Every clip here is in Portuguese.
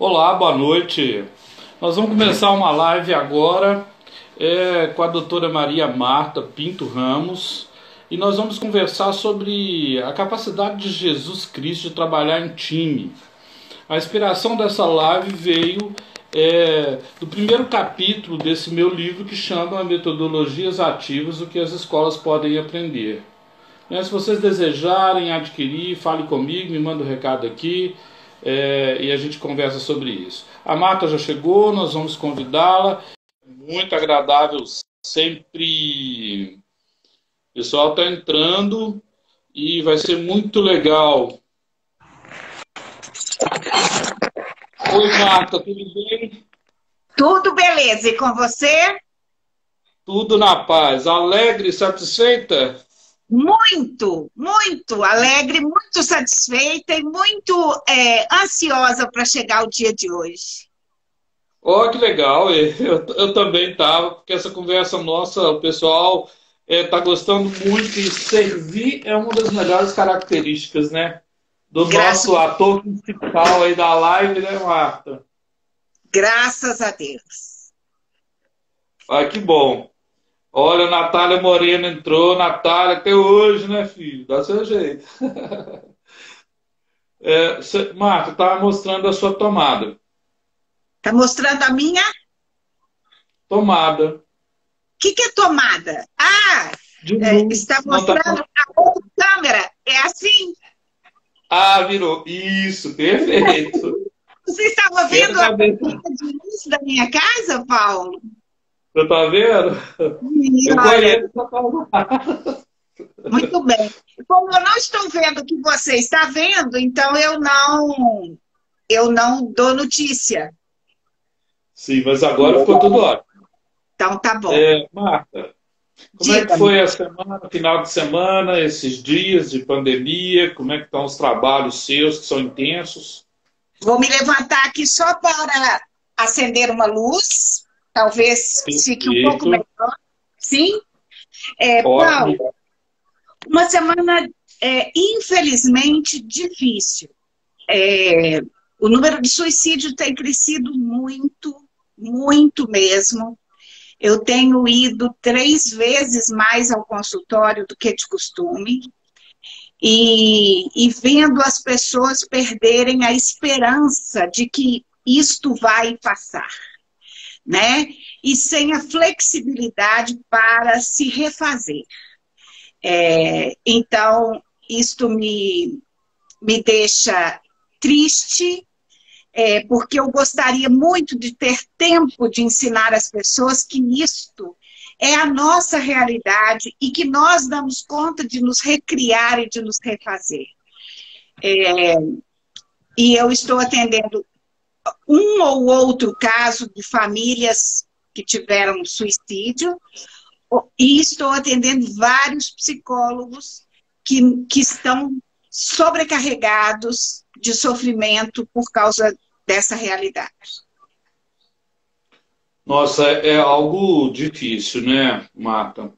Olá, boa noite. Nós vamos começar uma live agora com a doutora Maria Marta Pinto Ramos e nós vamos conversar sobre a capacidade de Jesus Cristo de trabalhar em time. A inspiração dessa live veio do primeiro capítulo desse meu livro que chama Metodologias Ativas, o que as escolas podem aprender. Se vocês desejarem adquirir, fale comigo, me manda um recado aqui. E a gente conversa sobre isso. A Marta já chegou, nós vamos convidá-la. Muito agradável sempre. O pessoal está entrando e vai ser muito legal. Oi, Marta, tudo bem? Tudo beleza, e com você? Tudo na paz. Alegre e satisfeita? Muito, muito alegre, muito satisfeita e muito ansiosa para chegar o dia de hoje. Oh, que legal! Eu também estava, porque essa conversa nossa, o pessoal está gostando muito e servir é uma das melhores características, né? Do nosso ator principal aí da live, né, Marta? Graças a Deus. Ah, que bom. Olha, a Natália Moreno entrou. Natália, até hoje, né, filho? Dá seu jeito. Marta, estava mostrando a sua tomada. Está mostrando a minha? Tomada. O que é tomada? Está mostrando a outra câmera. É assim? Ah, virou. Isso, perfeito. Você estava vendo a placa de luz da minha casa, Paulo? Você está vendo? Eu conheço essa tomada. Muito bem. Como eu não estou vendo o que você está vendo, então eu não dou notícia. Sim, mas agora ficou tudo ótimo. Então tá bom. Marta, como é que foi a semana, final de semana, esses dias de pandemia? Como é que estão os trabalhos seus, que são intensos? Vou me levantar aqui só para acender uma luz. Talvez fique um pouco melhor. Sim? Paulo, uma semana, infelizmente, difícil. O número de suicídio tem crescido muito, muito mesmo. Eu tenho ido 3 vezes mais ao consultório do que de costume. E vendo as pessoas perderem a esperança de que isto vai passar, né? E sem a flexibilidade para se refazer. Então, isto me deixa triste, porque eu gostaria muito de ter tempo de ensinar as pessoas que isto é a nossa realidade e que nós damos conta de nos recriar e de nos refazer. E eu estou atendendo um ou outro caso de famílias que tiveram suicídio e estou atendendo vários psicólogos que estão sobrecarregados de sofrimento por causa dessa realidade. Nossa, é algo difícil, né, Marta?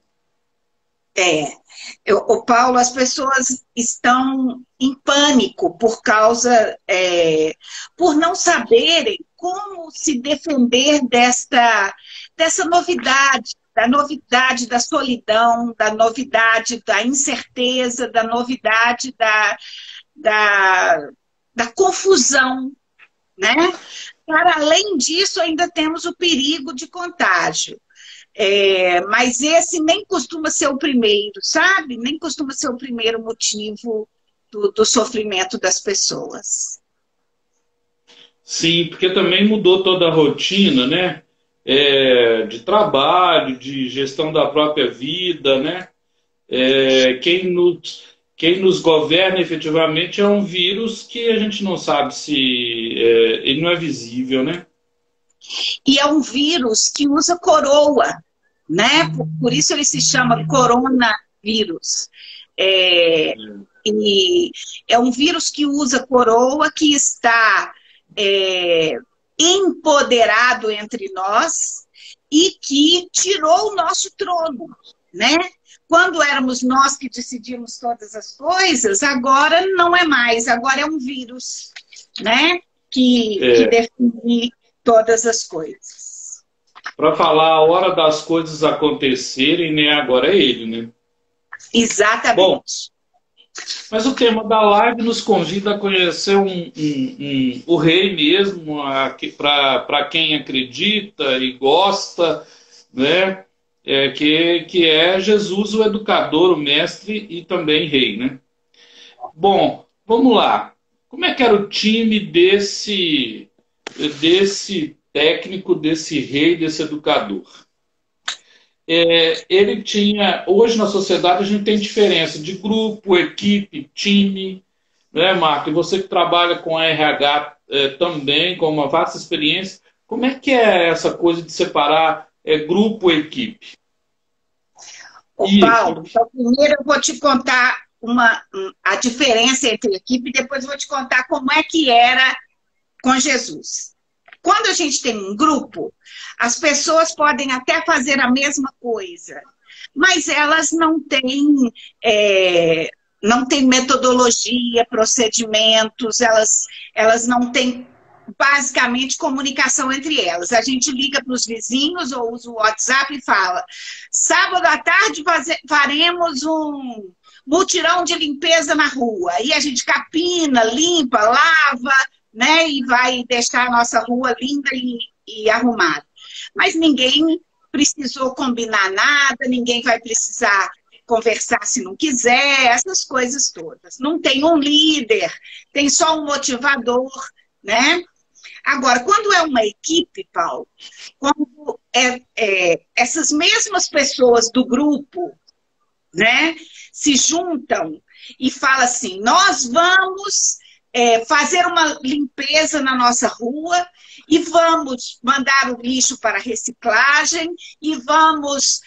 Paulo, as pessoas estão em pânico por causa, por não saberem como se defender dessa novidade, da novidade da solidão, da novidade da incerteza, da novidade da confusão, né? Para além disso, ainda temos o perigo de contágio. Mas esse nem costuma ser o primeiro, sabe? Nem costuma ser o primeiro motivo do sofrimento das pessoas. Sim, porque também mudou toda a rotina, né? De trabalho, de gestão da própria vida, né? Quem nos governa efetivamente é um vírus que a gente não sabe se ele não é visível, né? E é um vírus que usa coroa, né? Por isso ele se chama coronavírus. E é um vírus que usa coroa, que está empoderado entre nós e que tirou o nosso trono, né? Quando éramos nós que decidimos todas as coisas, agora não é mais, agora é um vírus, né? que define todas as coisas. Para falar a hora das coisas acontecerem, né? Agora é ele, né? Exatamente. Bom, mas o tema da live nos convida a conhecer o rei mesmo, para quem acredita e gosta, né? Que é Jesus, o educador, o mestre e também rei, né? Bom, vamos lá. Como é que era o time desse técnico, desse rei, desse educador? Ele tinha... Hoje na sociedade a gente tem diferença de grupo, equipe, time, né, Marco? E você que trabalha com RH também, com uma vasta experiência, como é que é essa coisa de separar grupo e equipe? Paulo, então, primeiro eu vou te contar a diferença entre equipe e depois eu vou te contar como é que era com Jesus. Quando a gente tem um grupo, as pessoas podem até fazer a mesma coisa, mas elas não têm metodologia, procedimentos, elas não têm basicamente comunicação entre elas. A gente liga para os vizinhos ou usa o WhatsApp e fala: sábado à tarde faremos um mutirão de limpeza na rua. E a gente capina, limpa, lava, né? E vai deixar a nossa rua linda e arrumada. Mas ninguém precisou combinar nada, ninguém vai precisar conversar se não quiser, essas coisas todas. Não tem um líder, tem só um motivador, né? Agora, quando é uma equipe, Paulo, quando essas mesmas pessoas do grupo, né, se juntam e falam assim: nós vamos fazer uma limpeza na nossa rua e vamos mandar o lixo para reciclagem e vamos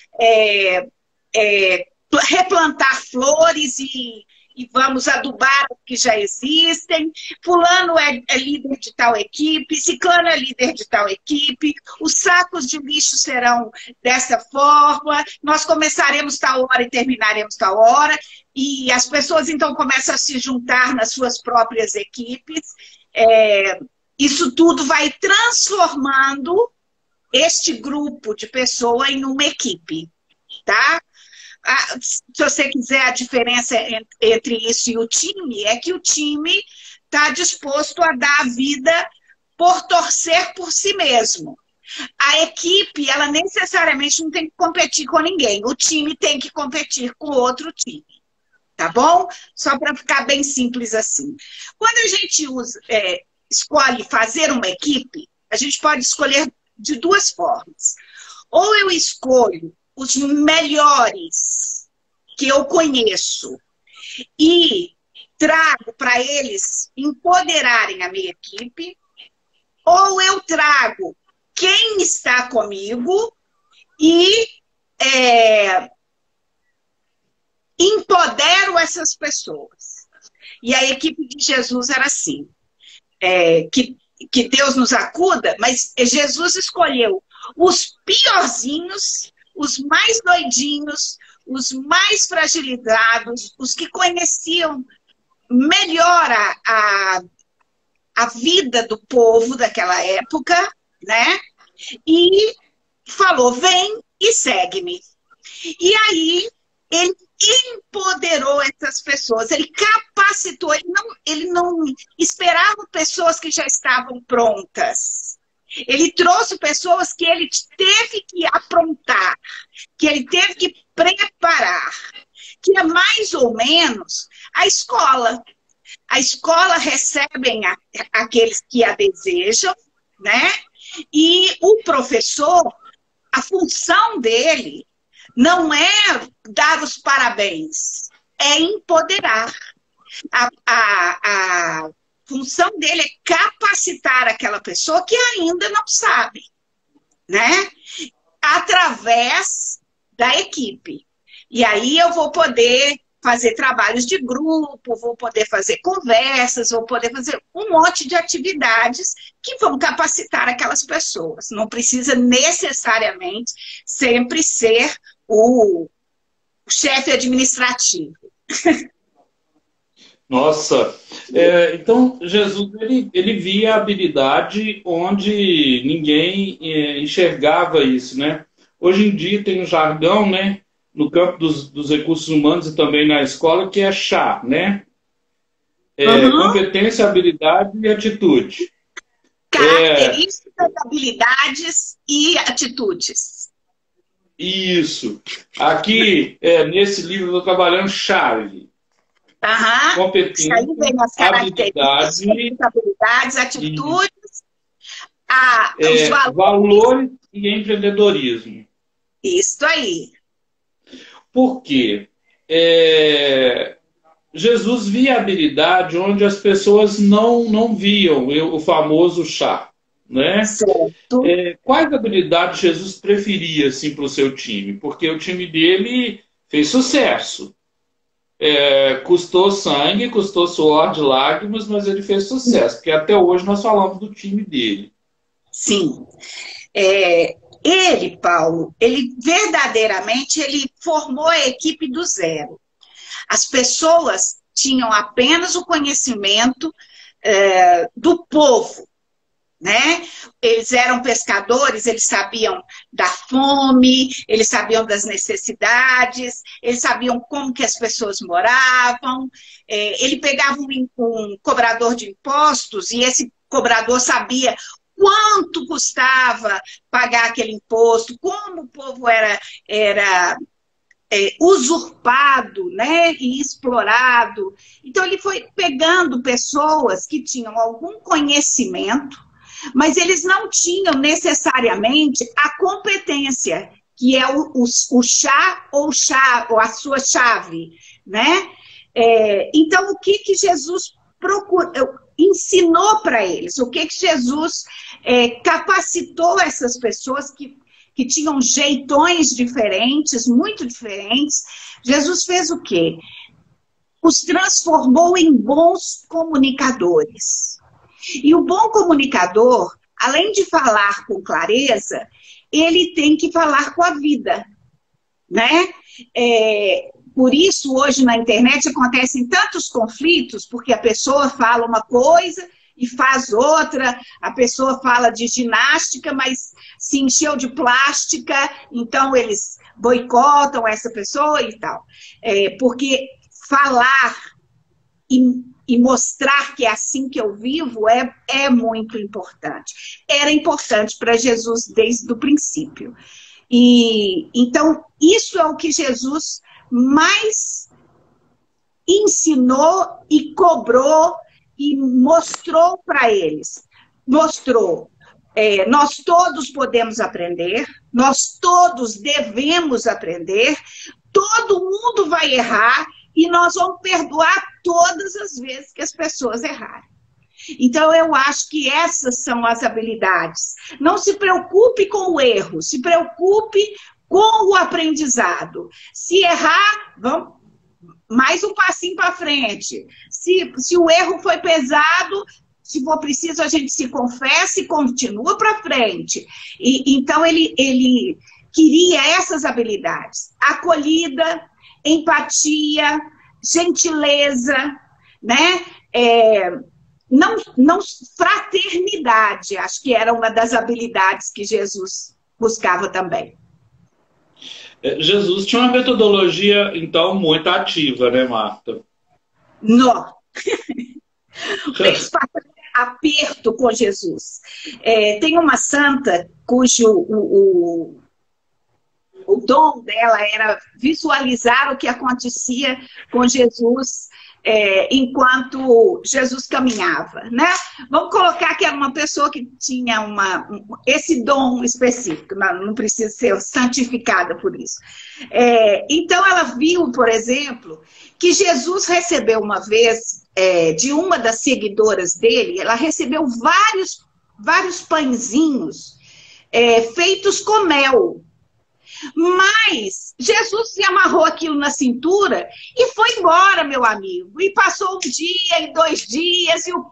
replantar flores e vamos adubar o que já existem. Fulano é líder de tal equipe, ciclano é líder de tal equipe, os sacos de lixo serão dessa forma, nós começaremos tal hora e terminaremos tal hora, e as pessoas então começam a se juntar nas suas próprias equipes. Isso tudo vai transformando este grupo de pessoas em uma equipe, tá? Se você quiser a diferença entre isso e o time, é que o time está disposto a dar a vida por torcer por si mesmo. A equipe, ela necessariamente não tem que competir com ninguém. O time tem que competir com outro time. Tá bom? Só para ficar bem simples assim. Quando a gente escolhe fazer uma equipe, a gente pode escolher de duas formas. Ou eu escolho os melhores que eu conheço e trago para eles empoderarem a minha equipe, ou eu trago quem está comigo e empodero essas pessoas. E a equipe de Jesus era assim, que Deus nos acuda, mas Jesus escolheu os piorzinhos, os mais doidinhos, os mais fragilizados, os que conheciam melhor a vida do povo daquela época, né? E falou: vem e segue-me. E aí ele empoderou essas pessoas, ele capacitou, ele não esperava pessoas que já estavam prontas. Ele trouxe pessoas que ele teve que aprontar, que ele teve que preparar, que é mais ou menos a escola. A escola recebe aqueles que a desejam, né? E o professor, a função dele não é dar os parabéns, é empoderar. A função dele é capacitar aquela pessoa que ainda não sabe, né? Através da equipe. E aí eu vou poder fazer trabalhos de grupo, vou poder fazer conversas, vou poder fazer um monte de atividades que vão capacitar aquelas pessoas. Não precisa necessariamente sempre ser o chefe administrativo. Nossa, então Jesus ele via a habilidade onde ninguém enxergava isso, né? Hoje em dia tem um jargão, né, no campo dos recursos humanos e também na escola, que é chá, né? Uhum. Competência, habilidade e atitude. Características, habilidades e atitudes. Isso. Aqui, nesse livro, eu estou trabalhando chave. Uhum. Isso aí Competência, vem as características, habilidade habilidades, e atitudes, os valores. valores e empreendedorismo. Isso aí. Por quê? Jesus via habilidade onde as pessoas não viam o famoso chá, né? Certo. Quais habilidades Jesus preferia assim, para o seu time? Porque o time dele fez sucesso. Custou sangue, custou suor de lágrimas, mas ele fez sucesso, porque até hoje nós falamos do time dele. Sim. Ele, Paulo, ele verdadeiramente ele formou a equipe do zero. As pessoas tinham apenas o conhecimento do povo, né? Eles eram pescadores, eles sabiam da fome, eles sabiam das necessidades, eles sabiam como que as pessoas moravam. Ele pegava um cobrador de impostos e esse cobrador sabia quanto custava pagar aquele imposto, como o povo era usurpado, né, e explorado. Então ele foi pegando pessoas que tinham algum conhecimento, mas eles não tinham necessariamente a competência, que é o chá ou a sua chave, né? Então, o que Jesus ensinou para eles? O que Jesus capacitou essas pessoas que tinham jeitões diferentes, muito diferentes? Jesus fez o quê? Os transformou em bons comunicadores. E o bom comunicador, além de falar com clareza, ele tem que falar com a vida, né? Por isso, hoje na internet acontecem tantos conflitos, porque a pessoa fala uma coisa e faz outra, a pessoa fala de ginástica, mas se encheu de plástica, então eles boicotam essa pessoa e tal. Porque falar e mostrar que é assim que eu vivo é muito importante. Era importante para Jesus desde o princípio. E então, isso é o que Jesus mais ensinou e cobrou e mostrou para eles. Mostrou. Nós todos podemos aprender, nós todos devemos aprender, todo mundo vai errar e nós vamos perdoar todas as vezes que as pessoas errarem. Então, eu acho que essas são as habilidades. Não se preocupe com o erro, se preocupe com o aprendizado. Se errar, vamos mais um passinho para frente. Se o erro foi pesado, se for preciso, a gente se confessa e continua para frente. Então, ele queria essas habilidades. Acolhida, empatia, gentileza, né? Não fraternidade, acho que era uma das habilidades que Jesus buscava também. Jesus tinha uma metodologia, então, muito ativa, né, Marta? Não. Eles passaram aperto com Jesus. Tem uma santa cujo o dom dela era visualizar o que acontecia com Jesus enquanto Jesus caminhava, né? Vamos colocar que era uma pessoa que tinha esse dom específico, não precisa ser santificada por isso. Então ela viu, por exemplo, que Jesus recebeu uma vez de uma das seguidoras dele, ela recebeu vários pãezinhos feitos com mel. Mas Jesus se amarrou aquilo na cintura e foi embora, meu amigo. E passou um dia e 2 dias e o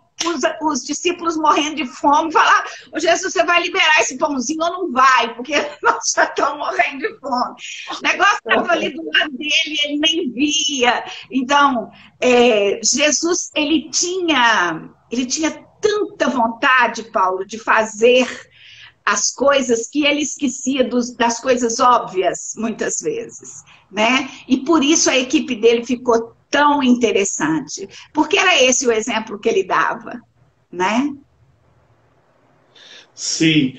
os discípulos morrendo de fome, falar: ô Jesus, você vai liberar esse pãozinho ou não vai? Porque nós já estamos morrendo de fome. O negócio estava ali do lado dele, ele nem via. Então, Jesus, ele tinha tanta vontade, Paulo, de fazer as coisas que ele esquecia das coisas óbvias, muitas vezes, né? E por isso a equipe dele ficou tão interessante, porque era esse o exemplo que ele dava, né? Sim.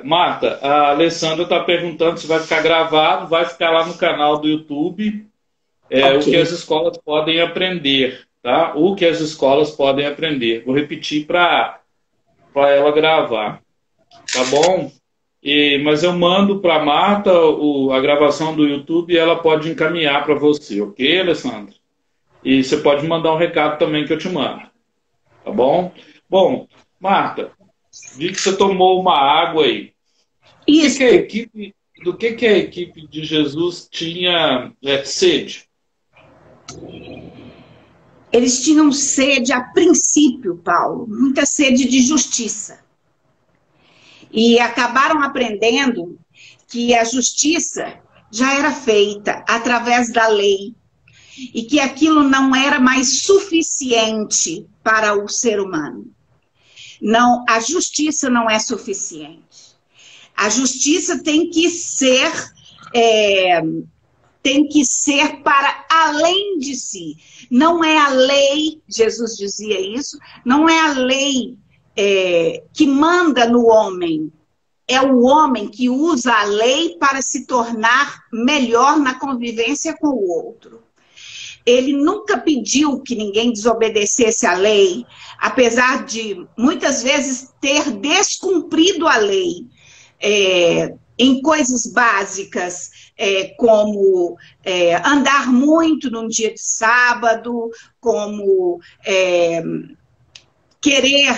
Marta, a Alessandra está perguntando se vai ficar gravado. Vai ficar lá no canal do YouTube, okay. O que as escolas podem aprender, tá? O que as escolas podem aprender. Vou repetir para ela gravar, tá bom? Mas eu mando para a Marta a gravação do YouTube e ela pode encaminhar para você, ok, Alessandra? E você pode mandar um recado também que eu te mando, tá bom? Bom, Marta, vi que você tomou uma água aí. Isso. Do que a equipe de Jesus tinha sede? Eles tinham sede a princípio, Paulo, muita sede de justiça. E acabaram aprendendo que a justiça já era feita através da lei e que aquilo não era mais suficiente para o ser humano. Não, a justiça não é suficiente. A justiça tem que ser para além de si. Não é a lei, Jesus dizia isso, não é a lei que manda no homem, é o homem que usa a lei para se tornar melhor na convivência com o outro. Ele nunca pediu que ninguém desobedecesse a lei, apesar de muitas vezes ter descumprido a lei em coisas básicas, como andar muito num dia de sábado, como querer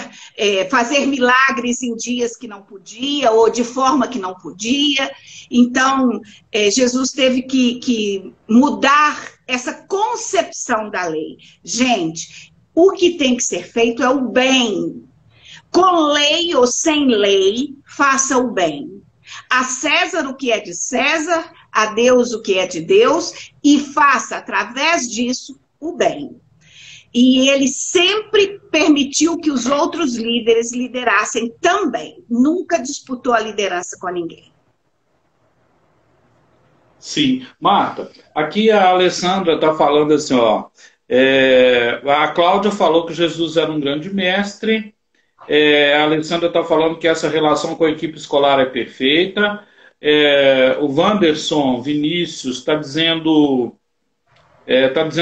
fazer milagres em dias que não podia, ou de forma que não podia. Então, Jesus teve que mudar essa concepção da lei. Gente, o que tem que ser feito é o bem. Com lei ou sem lei, faça o bem. A César o que é de César, a Deus o que é de Deus, e faça, através disso, o bem. E ele sempre permitiu que os outros líderes liderassem também. Nunca disputou a liderança com ninguém. Sim. Marta, aqui a Alessandra está falando assim, ó. A Cláudia falou que Jesus era um grande mestre. A Alessandra está falando que essa relação com a equipe escolar é perfeita. O Wanderson Vinícius está dizendo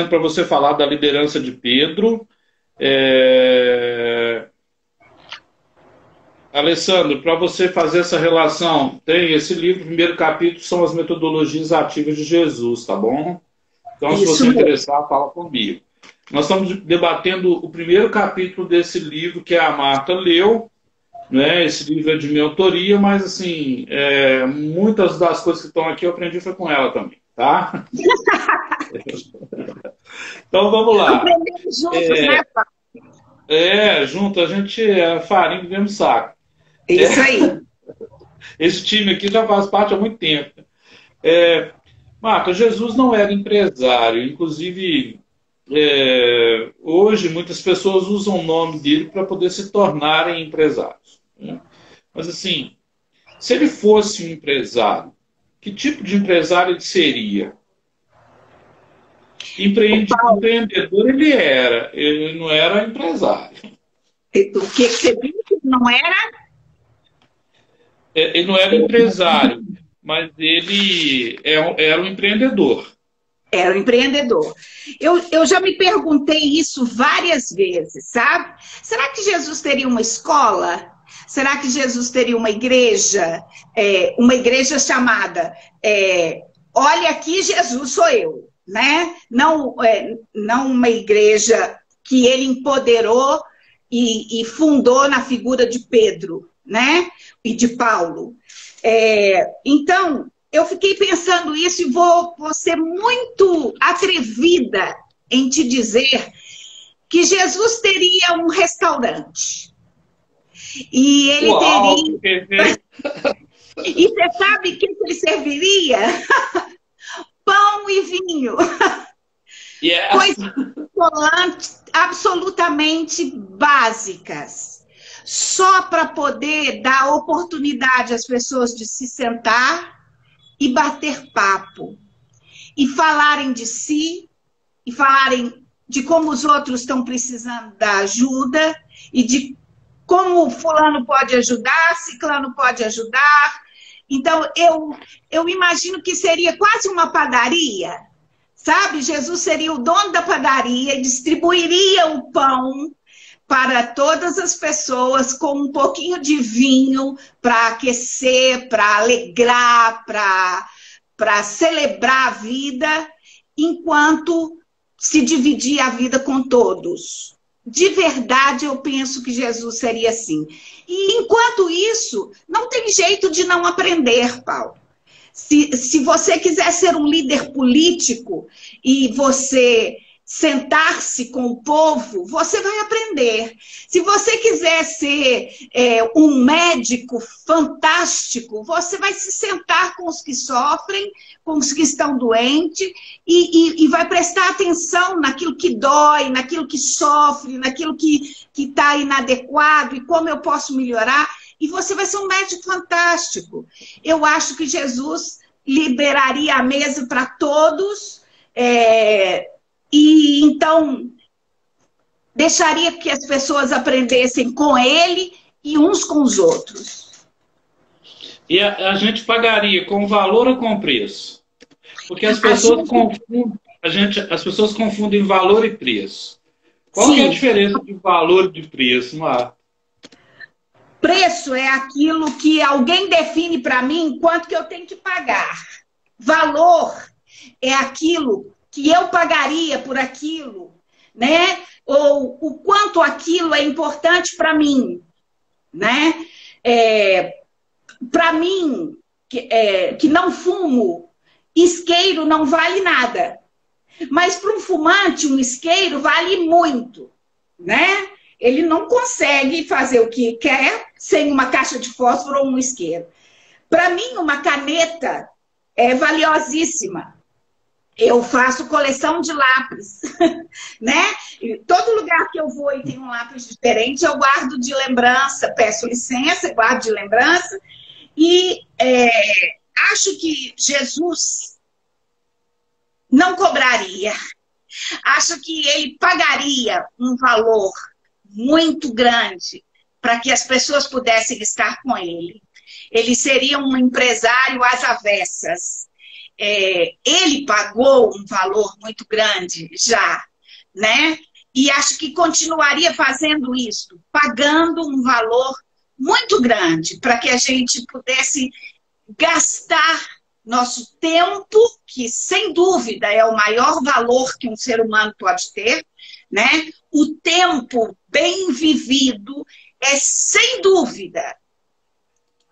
para você falar da liderança de Pedro. Alessandro, para você fazer essa relação, tem esse livro, o primeiro capítulo são as metodologias ativas de Jesus, tá bom? Então, se você interessar, fala comigo. Nós estamos debatendo o primeiro capítulo desse livro que a Marta leu, né? Esse livro é de minha autoria, mas assim, muitas das coisas que estão aqui eu aprendi foi com ela também, tá? Então vamos lá. Aprendemos juntos, né, Paulo? Junto, a gente é farinha do mesmo saco. Isso aí. Esse time aqui já faz parte há muito tempo. Marta, Jesus não era empresário, inclusive hoje muitas pessoas usam o nome dele para poder se tornarem empresários, né? Mas assim, se ele fosse um empresário, que tipo de empresário ele seria? Empreendedor ele não era empresário. O que você disse? Não era? Ele não era empresário, mas ele era um empreendedor. Era um empreendedor. Eu já me perguntei isso várias vezes, sabe? Será que Jesus teria uma escola? Será que Jesus teria uma igreja? Uma igreja chamada Olha aqui, Jesus sou eu, né? Não uma igreja que ele empoderou e fundou na figura de Pedro, né? E de Paulo. Então, eu fiquei pensando isso e vou ser muito atrevida em te dizer que Jesus teria um restaurante. E ele teria... E você sabe o que ele serviria? Pão e vinho. Yes. Coisas absolutamente básicas. Só para poder dar oportunidade às pessoas de se sentar e bater papo. E falarem de si, e falarem de como os outros estão precisando da ajuda, e de como fulano pode ajudar, ciclano pode ajudar. Então, eu imagino que seria quase uma padaria, sabe? Jesus seria o dono da padaria e distribuiria o pão para todas as pessoas com um pouquinho de vinho para aquecer, para alegrar, para celebrar a vida, enquanto se dividia a vida com todos. De verdade, eu penso que Jesus seria assim. E, enquanto isso, não tem jeito de não aprender, Paulo. Se você quiser ser um líder político e você sentar-se com o povo, você vai aprender. Se você quiser ser um médico fantástico, você vai se sentar com os que sofrem, com os que estão doentes, e vai prestar atenção naquilo que dói, naquilo que sofre, naquilo que está inadequado, e como eu posso melhorar, e você vai ser um médico fantástico. Eu acho que Jesus liberaria a mesa para todos, e então deixaria que as pessoas aprendessem com ele e uns com os outros. E a gente pagaria com valor ou com preço? Porque as pessoas confundem valor e preço. Qual que é a diferença de valor e de preço, Marta? Preço é aquilo que alguém define para mim quanto que eu tenho que pagar. Valor é aquilo que eu pagaria por aquilo, né? Ou o quanto aquilo é importante para mim, né? Para mim, que não fumo, isqueiro não vale nada. Mas para um fumante, um isqueiro vale muito, né? Ele não consegue fazer o que quer sem uma caixa de fósforo ou um isqueiro. Para mim, uma caneta é valiosíssima. Eu faço coleção de lápis, né? E todo lugar que eu vou e tem um lápis diferente, eu guardo de lembrança, peço licença, guardo de lembrança. E acho que Jesus não cobraria. Acho que ele pagaria um valor muito grande para que as pessoas pudessem estar com ele. Ele seria um empresário às avessas. Ele pagou um valor muito grande já, né? E acho que continuaria fazendo isso, pagando um valor muito grande para que a gente pudesse gastar nosso tempo, que sem dúvida é o maior valor que um ser humano pode ter, né? O tempo bem vivido é, sem dúvida,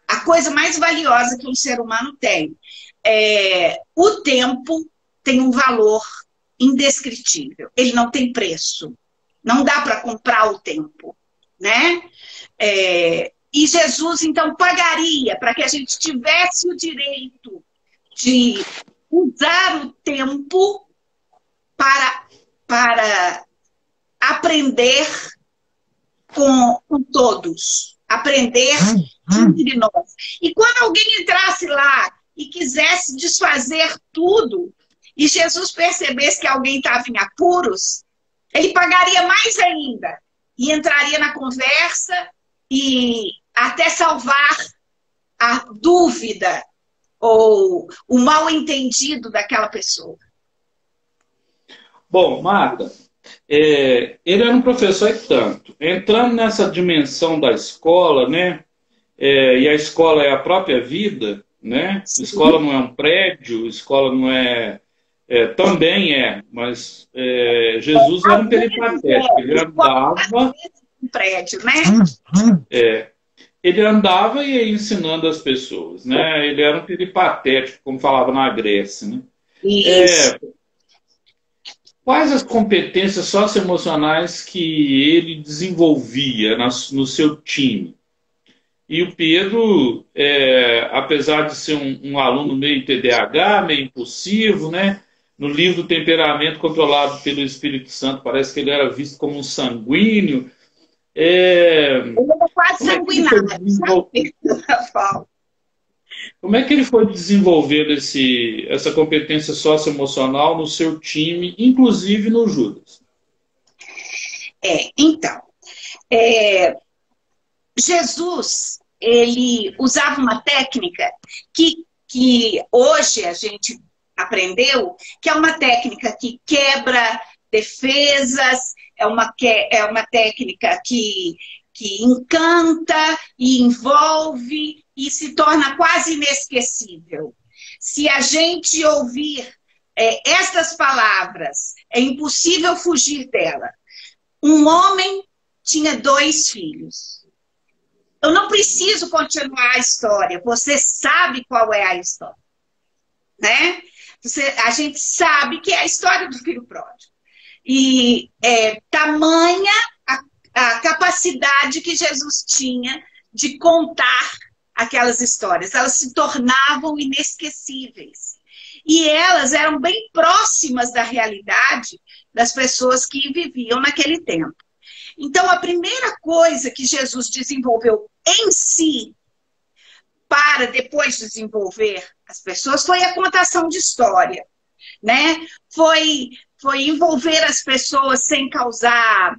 a coisa mais valiosa que um ser humano tem. O tempo tem um valor indescritível. Ele não tem preço. Não dá para comprar o tempo, né? E Jesus, então, pagaria para que a gente tivesse o direito de usar o tempo para aprender com todos. Aprender entre nós. E quando alguém entrasse lá e quisesse desfazer tudo, e Jesus percebesse que alguém estava em apuros, ele pagaria mais ainda. E entraria na conversa e até salvar a dúvida ou o mal-entendido daquela pessoa. Bom, Marta, ele era um professor e tanto. Entrando nessa dimensão da escola, né? E a escola é a própria vida, né? Sim. Escola não é um prédio, escola não é... também mas Jesus era um peripatético. Ele andava... Um prédio, né? Ele andava e ia ensinando as pessoas, né? Ele era um peripatético, como falava na Grécia, né? Isso. Quais as competências socioemocionais que ele desenvolvia no seu time? E o Pedro, apesar de ser um aluno meio TDAH, meio impulsivo, né? No livro Temperamento Controlado pelo Espírito Santo, parece que ele era visto como um sanguíneo. Ele era quase Como é que ele foi sanguinário, sabe? Como é que ele foi desenvolvendo essa competência socioemocional no seu time, inclusive no Judas? Então, Jesus, ele usava uma técnica que hoje a gente aprendeu, que é uma técnica que quebra defesas, é uma técnica que encanta e envolve e se torna quase inesquecível. Se a gente ouvir estas palavras, é impossível fugir dela. Um homem tinha 2 filhos. Eu não preciso continuar a história, você sabe qual é a história, né? A gente sabe que é a história do filho pródigo. E tamanha a capacidade que Jesus tinha de contar aquelas histórias. Elas se tornavam inesquecíveis. E elas eram bem próximas da realidade das pessoas que viviam naquele tempo. Então, a primeira coisa que Jesus desenvolveu em si, para depois desenvolver as pessoas, foi a contação de história, né? Foi envolver as pessoas sem causar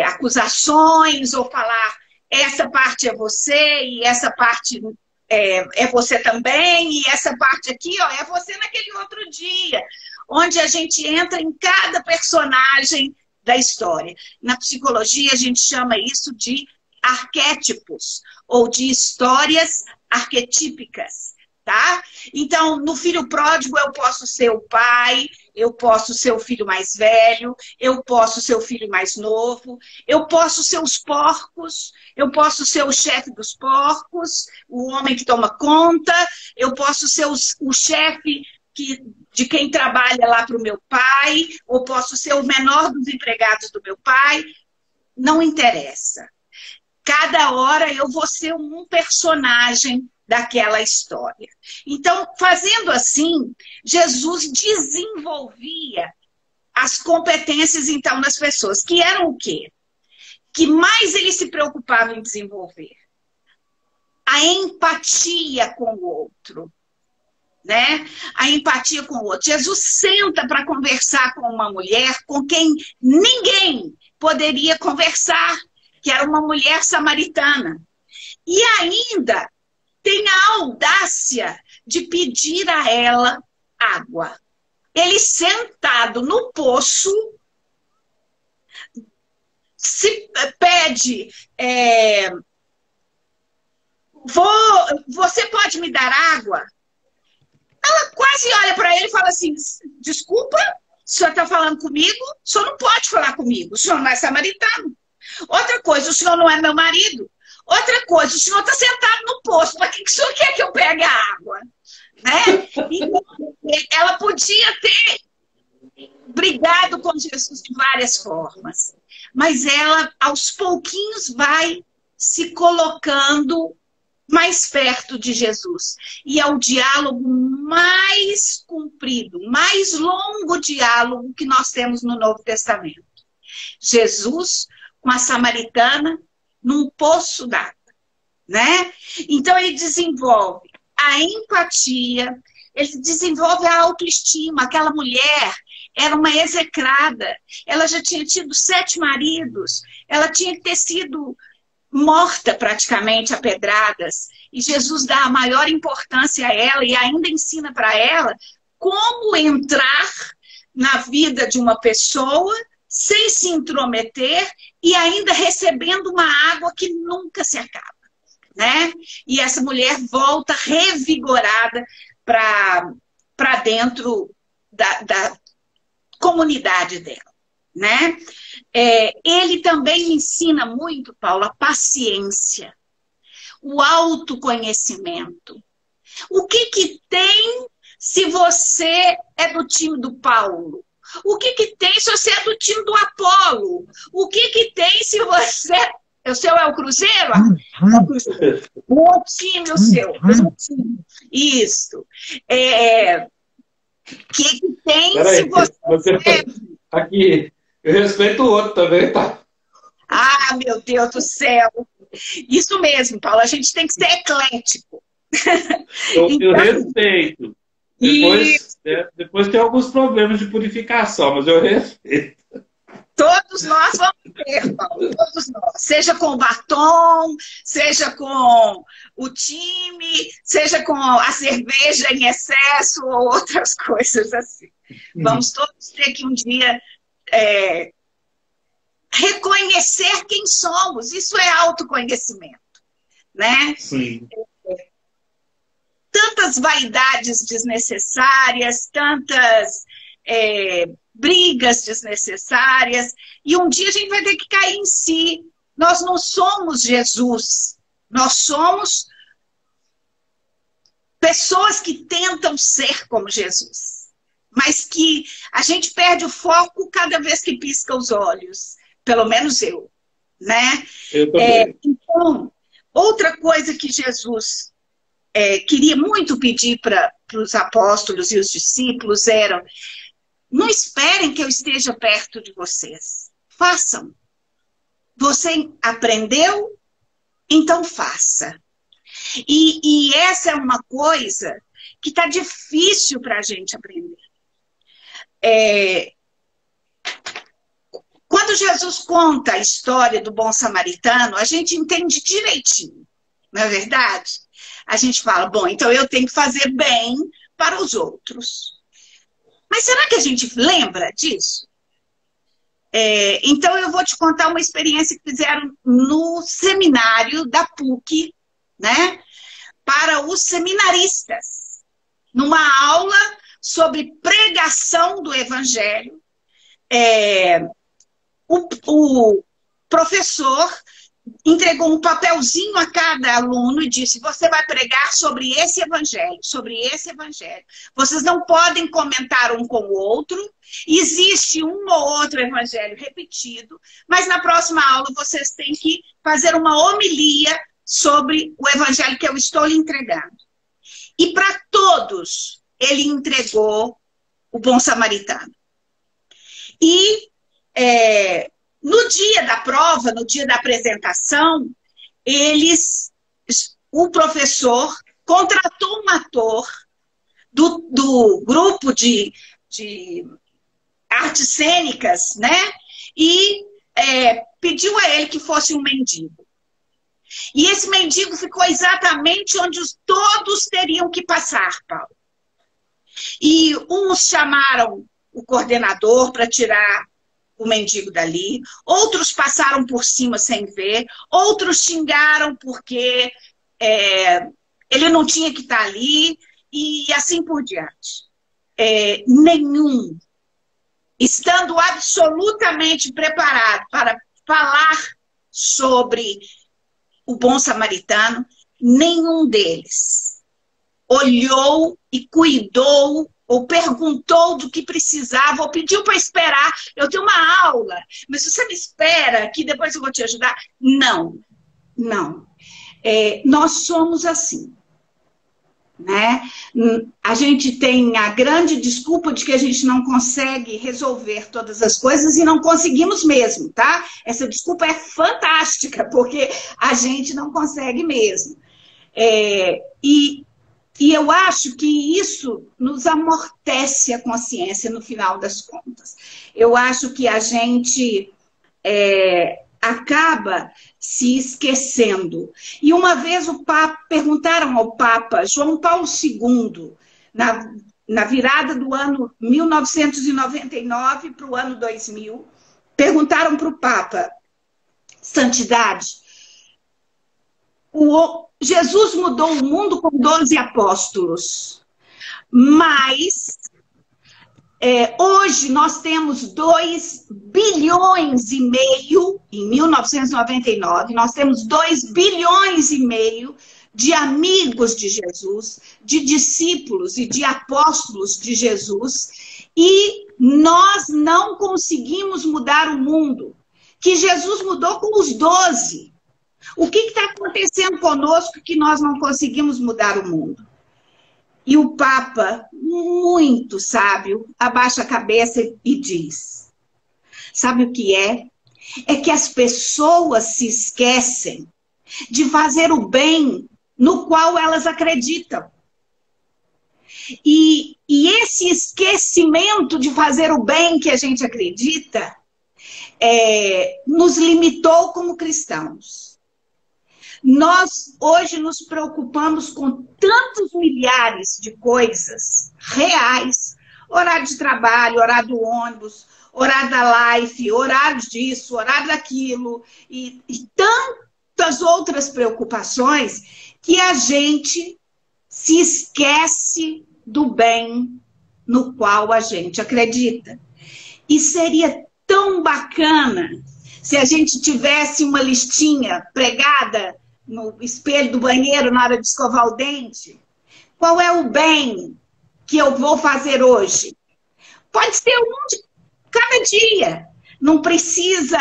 acusações ou falar essa parte é você e essa parte é você também e essa parte aqui é você naquele outro dia, onde a gente entra em cada personagem da história. Na psicologia a gente chama isso de arquétipos ou de histórias arquetípicas, tá? Então, no filho pródigo eu posso ser o pai, eu posso ser o filho mais velho, eu posso ser o filho mais novo, eu posso ser os porcos, eu posso ser o chefe dos porcos, o homem que toma conta, eu posso ser o chefe de quem trabalha lá para o meu pai, ou posso ser o menor dos empregados do meu pai, não interessa. Cada hora eu vou ser um personagem daquela história. Então, fazendo assim, Jesus desenvolvia as competências, então, das pessoas, que eram o quê? Que mais ele se preocupava em desenvolver? A empatia com o outro. Né? A empatia com o outro. Jesus senta para conversar com uma mulher com quem ninguém poderia conversar, que era uma mulher samaritana. E ainda tem a audácia de pedir a ela água. Ele sentado no poço, se pede, você pode me dar água? Ela quase olha para ele e fala assim, desculpa, o senhor está falando comigo? O senhor não pode falar comigo, o senhor não é samaritano. Outra coisa, o senhor não é meu marido. Outra coisa, o senhor está sentado no poço, para que o senhor quer que eu pegue a água? Né? E ela podia ter brigado com Jesus de várias formas, mas ela, aos pouquinhos, vai se colocando mais perto de Jesus. E é o diálogo mais comprido, mais longo diálogo que nós temos no Novo Testamento. Jesus com a samaritana num poço d'água, né? Então ele desenvolve a empatia, ele desenvolve a autoestima. Aquela mulher era uma execrada, ela já tinha tido 7 maridos, ela tinha que ter sido morta praticamente a pedradas, e Jesus dá a maior importância a ela e ainda ensina para ela como entrar na vida de uma pessoa sem se intrometer e ainda recebendo uma água que nunca se acaba, né? E essa mulher volta revigorada para dentro da comunidade dela, né? Ele também ensina muito, Paulo, a paciência, o autoconhecimento. O que tem se você é do time do Paulo? O que que tem se você é do time do Apolo? O que que tem se você... O seu é o Cruzeiro? É o Cruzeiro. O time, o seu. O time. Isso. O que que tem se você... Aqui, eu respeito o outro também, tá? Ah, meu Deus do céu. Isso mesmo, Paulo. A gente tem que ser eclético. Eu respeito. Depois tem alguns problemas de purificação, mas eu respeito. Todos nós vamos ter, Paulo, todos nós. Seja com o batom, seja com o time, seja com a cerveja em excesso ou outras coisas assim. Vamos todos ter que um dia reconhecer quem somos. Isso é autoconhecimento, né? Sim. Tantas vaidades desnecessárias, tantas brigas desnecessárias, e um dia a gente vai ter que cair em si. Nós não somos Jesus, nós somos pessoas que tentam ser como Jesus, mas que a gente perde o foco cada vez que pisca os olhos, pelo menos eu, né? Eu também. Então, outra coisa que Jesus queria muito pedir para os apóstolos e os discípulos era: não esperem que eu esteja perto de vocês. Façam. Você aprendeu? Então faça. E essa é uma coisa que está difícil para a gente aprender. Quando Jesus conta a história do bom samaritano, a gente entende direitinho, não é verdade? A gente fala, bom, então eu tenho que fazer bem para os outros. Mas será que a gente lembra disso? Então eu vou te contar uma experiência que fizeram no seminário da PUC, né? Para os seminaristas. Numa aula sobre pregação do Evangelho, o professor entregou um papelzinho a cada aluno e disse: você vai pregar sobre esse evangelho, sobre esse evangelho. Vocês não podem comentar um com o outro. Existe um ou outro evangelho repetido, mas na próxima aula vocês têm que fazer uma homilia sobre o evangelho que eu estou lhe entregando. E para todos ele entregou o bom samaritano. E no dia da prova, no dia da apresentação, o professor contratou um ator do grupo de artes cênicas, né? E pediu a ele que fosse um mendigo. E esse mendigo ficou exatamente onde todos teriam que passar, Paulo. E uns chamaram o coordenador para tirar o mendigo dali, outros passaram por cima sem ver, outros xingaram porque ele não tinha que estar ali, e assim por diante. Nenhum, estando absolutamente preparado para falar sobre o bom samaritano, nenhum deles olhou e cuidou ou perguntou do que precisava, ou pediu para esperar. Eu tenho uma aula, mas você me espera que depois eu vou te ajudar? Não, não. Nós somos assim, né? A gente tem a grande desculpa de que a gente não consegue resolver todas as coisas, e não conseguimos mesmo, tá? Essa desculpa é fantástica, porque a gente não consegue mesmo. E eu acho que isso nos amortece a consciência no final das contas. Eu acho que a gente acaba se esquecendo. E uma vez perguntaram ao Papa João Paulo II, na virada do ano 1999 para o ano 2000, perguntaram para o Papa: Santidade, Jesus mudou o mundo com 12 apóstolos, mas hoje nós temos 2,5 bilhões, em 1999, nós temos 2,5 bilhões de amigos de Jesus, de discípulos e de apóstolos de Jesus, e nós não conseguimos mudar o mundo, que Jesus mudou com os 12. O que está acontecendo conosco que nós não conseguimos mudar o mundo? E o Papa, muito sábio, abaixa a cabeça e diz: sabe o que é? É que as pessoas se esquecem de fazer o bem no qual elas acreditam. E esse esquecimento de fazer o bem que a gente acredita nos limitou como cristãos. Nós hoje nos preocupamos com tantos milhares de coisas reais, horário de trabalho, horário do ônibus, horário da life, horário disso, horário daquilo, e tantas outras preocupações, que a gente se esquece do bem no qual a gente acredita. E seria tão bacana se a gente tivesse uma listinha pregada no espelho do banheiro na hora de escovar o dente. Qual é o bem que eu vou fazer hoje? Pode ser um de cada dia. Não precisa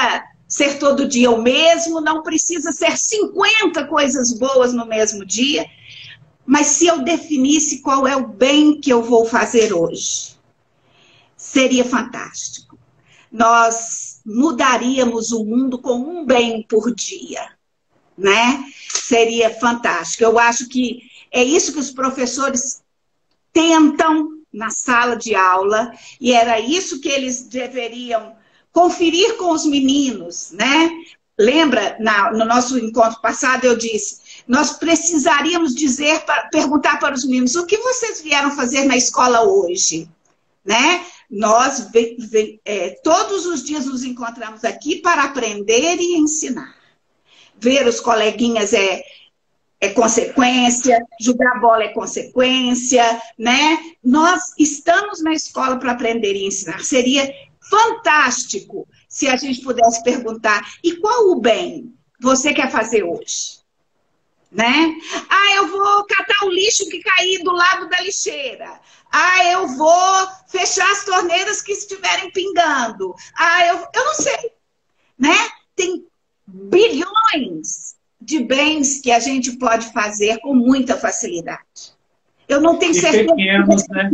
ser todo dia o mesmo, não precisa ser 50 coisas boas no mesmo dia. Mas se eu definisse qual é o bem que eu vou fazer hoje, seria fantástico. Nós mudaríamos o mundo com um bem por dia, né? Seria fantástico. Eu acho que é isso que os professores tentam na sala de aula, e era isso que eles deveriam conferir com os meninos, né? Lembra, no nosso encontro passado, eu disse, nós precisaríamos perguntar para os meninos, o que vocês vieram fazer na escola hoje? Né? Nós todos os dias nos encontramos aqui para aprender e ensinar. Ver os coleguinhas é consequência, jogar bola é consequência, né? Nós estamos na escola para aprender e ensinar. Seria fantástico se a gente pudesse perguntar, e qual o bem você quer fazer hoje? Né? Ah, eu vou catar o lixo que cair do lado da lixeira. Ah, eu vou fechar as torneiras que estiverem pingando. Ah, eu não sei. Né? Tem bilhões de bens que a gente pode fazer com muita facilidade. Eu não tenho certeza. Pequenos, né?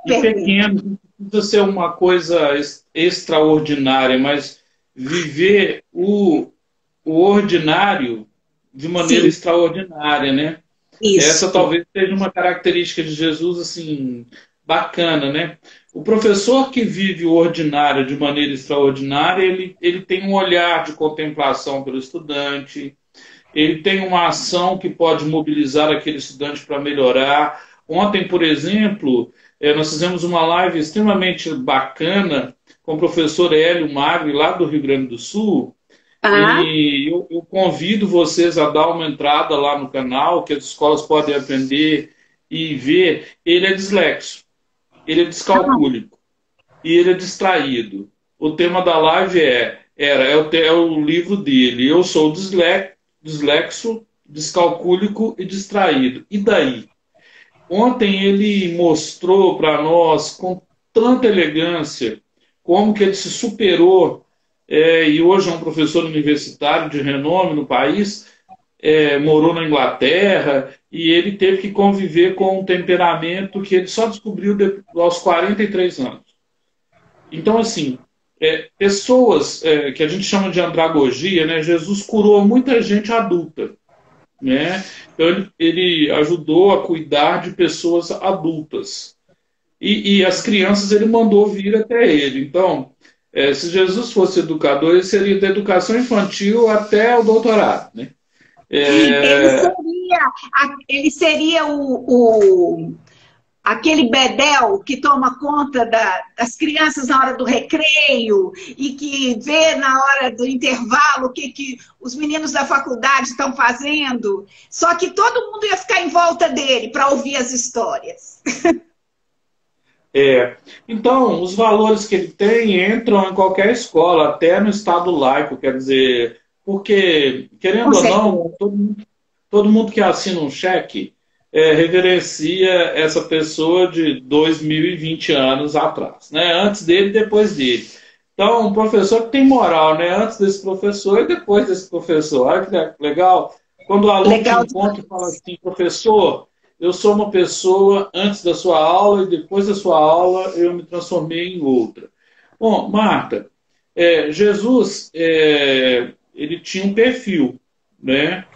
E pequenos, não precisa ser uma coisa extraordinária, mas viver o ordinário de maneira extraordinária, né? Isso. Essa talvez seja uma característica de Jesus, assim, bacana, né? O professor que vive o ordinário de maneira extraordinária, ele tem um olhar de contemplação pelo estudante, ele tem uma ação que pode mobilizar aquele estudante para melhorar. Ontem, por exemplo, nós fizemos uma live extremamente bacana com o professor Hélio Magri, lá do Rio Grande do Sul. E eu convido vocês a dar uma entrada lá no canal, que as escolas podem aprender e ver. Ele é dislexo, ele é descalcúlico e ele é distraído. O tema da live é o livro dele. Eu sou dislexo, descalcúlico e distraído. E daí? Ontem ele mostrou para nós com tanta elegância como que ele se superou. E hoje é um professor universitário de renome no país, morou na Inglaterra, e ele teve que conviver com um temperamento que ele só descobriu aos 43 anos. Então, assim, pessoas que a gente chama de andragogia, né? Jesus curou muita gente adulta, né? Então, ele ajudou a cuidar de pessoas adultas. E as crianças ele mandou vir até ele. Então, se Jesus fosse educador, ele seria da educação infantil até o doutorado, né? Ele seria aquele bedel que toma conta das crianças na hora do recreio e que vê na hora do intervalo o que os meninos da faculdade estão fazendo. Só que todo mundo ia ficar em volta dele para ouvir as histórias. Então, os valores que ele tem entram em qualquer escola, até no Estado laico, quer dizer, porque, querendo ou não, todo mundo que assina um cheque, reverencia essa pessoa de 2020 anos atrás, né? Antes dele e depois dele. Então, um professor que tem moral, né? Antes desse professor e depois desse professor. Olha que legal. Quando o aluno te Legal encontra e fala demais. assim, professor, eu sou uma pessoa antes da sua aula e depois da sua aula eu me transformei em outra. Bom, Marta, Jesus, ele tinha um perfil, né?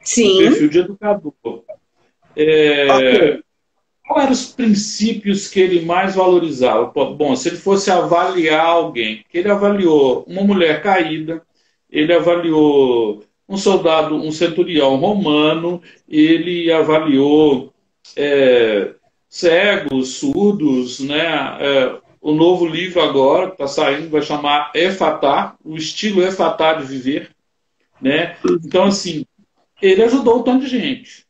Um Sim, perfil de educador. ok. Quais eram os princípios que ele mais valorizava? Bom, se ele fosse avaliar alguém, que ele avaliou uma mulher caída, ele avaliou um soldado, um centurião romano, ele avaliou cegos, surdos, né? O novo livro agora que está saindo vai chamar Efatá, o estilo Efatá de viver, né? Então, assim, ele ajudou um tanto de gente.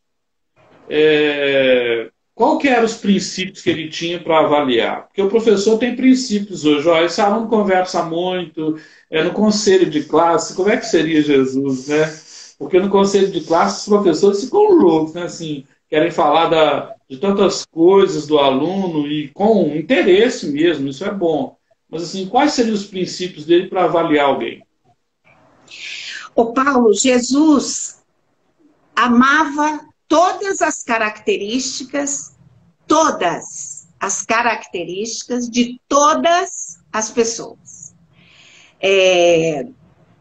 Qual que eram os princípios que ele tinha para avaliar? Porque o professor tem princípios hoje. Ó, esse aluno conversa muito, no conselho de classe, como é que seria Jesus, né? Porque no conselho de classe os professores ficam loucos, né? Assim, querem falar de tantas coisas do aluno e com interesse mesmo, isso é bom. Mas assim, quais seriam os princípios dele para avaliar alguém? O Paulo, Jesus amava todas as características de todas as pessoas.